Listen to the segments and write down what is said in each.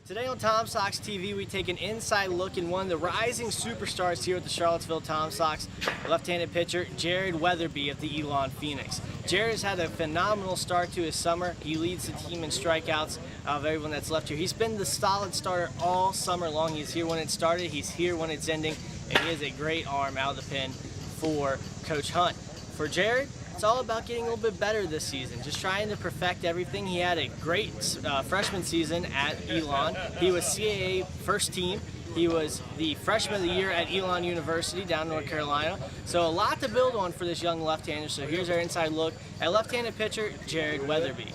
Today on Tom Sox TV, we take an inside look in one of the rising superstars here at the Charlottesville Tom Sox, left-handed pitcher Jared Wetherbee of the Elon Phoenix. Jared has had a phenomenal start to his summer. He leads the team in strikeouts of everyone that's left here. He's been the solid starter all summer long. He's here when it started, he's here when it's ending, and he has a great arm out of the pen for Coach Hunt. For Jared, it's all about getting a little bit better this season, just trying to perfect everything. He had a great freshman season at Elon. He was CAA first team. He was the freshman of the year at Elon University down in North Carolina. So a lot to build on for this young left-hander. So here's our inside look at left-handed pitcher Jared Wetherbee.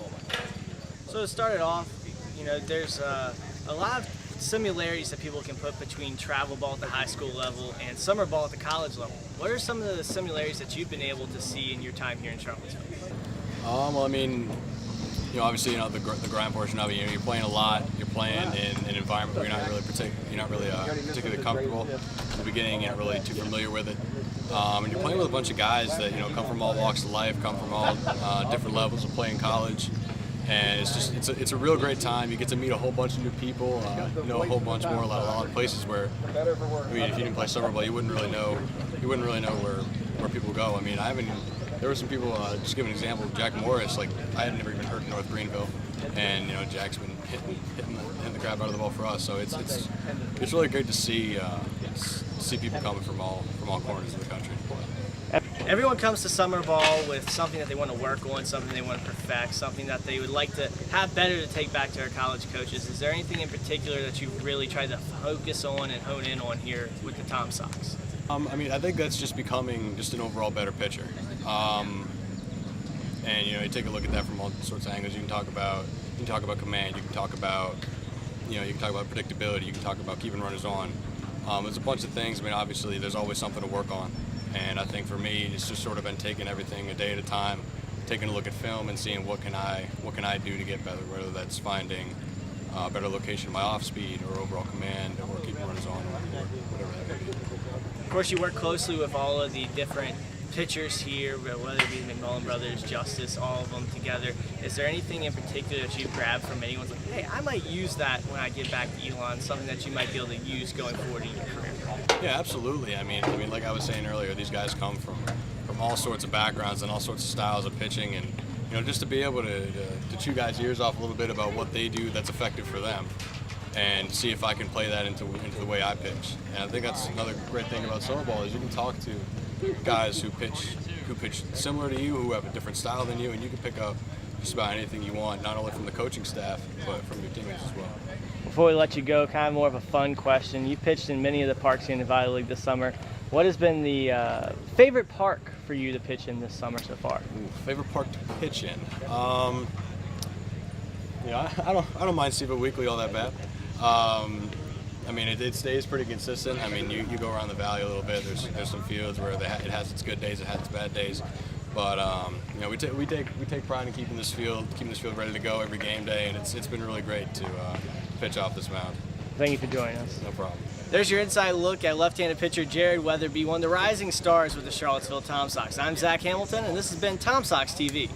So to start it off, you know, there's a lot of similarities that people can put between travel ball at the high school level and summer ball at the college level. What are some of the similarities that you've been able to see in your time here in Charlottesville? Well, I mean, obviously, the grind portion of it. You're playing a lot. You're playing in an environment where you're not really particularly comfortable. In the beginning, you're not really too familiar with it. And you're playing with a bunch of guys that come from all walks of life, come from all different levels of play in college. And it's a real great time. You get to meet a whole bunch of new people, a whole bunch more, a lot of places where, I mean, if you didn't play summer ball, you wouldn't really know where people go. I mean, there were some people, just to give an example, Jack Morris, like, I had never even heard of North Greenville, and Jack's been hitting the crap out of the ball for us. So it's really great to see people coming from all corners of the country. Everyone comes to summer ball with something that they want to work on, something they want to perfect, something that they would like to have better to take back to our college coaches. Is there anything in particular that you've really tried to focus on and hone in on here with the Tom Sox? I mean, I think that's just becoming just an overall better pitcher. And you take a look at that from all sorts of angles. You can talk about command. You can talk about predictability. You can talk about keeping runners on. There's a bunch of things. I mean, obviously, there's always something to work on. And I think for me, it's just sort of been taking everything a day at a time, taking a look at film and seeing what can I do to get better, whether that's finding a better location of my off speed or overall command or keeping runners on or whatever that may be. Of course, you work closely with all of the different pitchers here, whether it be the McMullen brothers, Justice, all of them together. Is there anything in particular that you've grabbed from anyone? Like, hey, I might use that when I get back to Elon, something that you might be able to use going forward in your career? Yeah, absolutely. I mean, like I was saying earlier, these guys come from all sorts of backgrounds and all sorts of styles of pitching, and just to be able to chew guys' ears off a little bit about what they do that's effective for them, and see if I can play that into the way I pitch. And I think that's another great thing about summer ball is you can talk to guys who pitch similar to you, who have a different style than you, and you can pick up just about anything you want, not only from the coaching staff, but from your teammates as well. Before we let you go, kind of more of a fun question. You pitched in many of the parks here in the Valley League this summer. What has been the favorite park for you to pitch in this summer so far? Favorite park to pitch in? I don't mind Seaville Weekly all that bad. I mean, it stays pretty consistent. I mean, you go around the valley a little bit. There's some fields where it has its good days, it has its bad days. But we take pride in keeping this field ready to go every game day, and it's been really great to pitch off this mound. Thank you for joining us. No problem. There's your inside look at left-handed pitcher Jared Wetherbee, one of the rising stars with the Charlottesville Tom Sox. I'm Zach Hamilton, and this has been Tom Sox TV.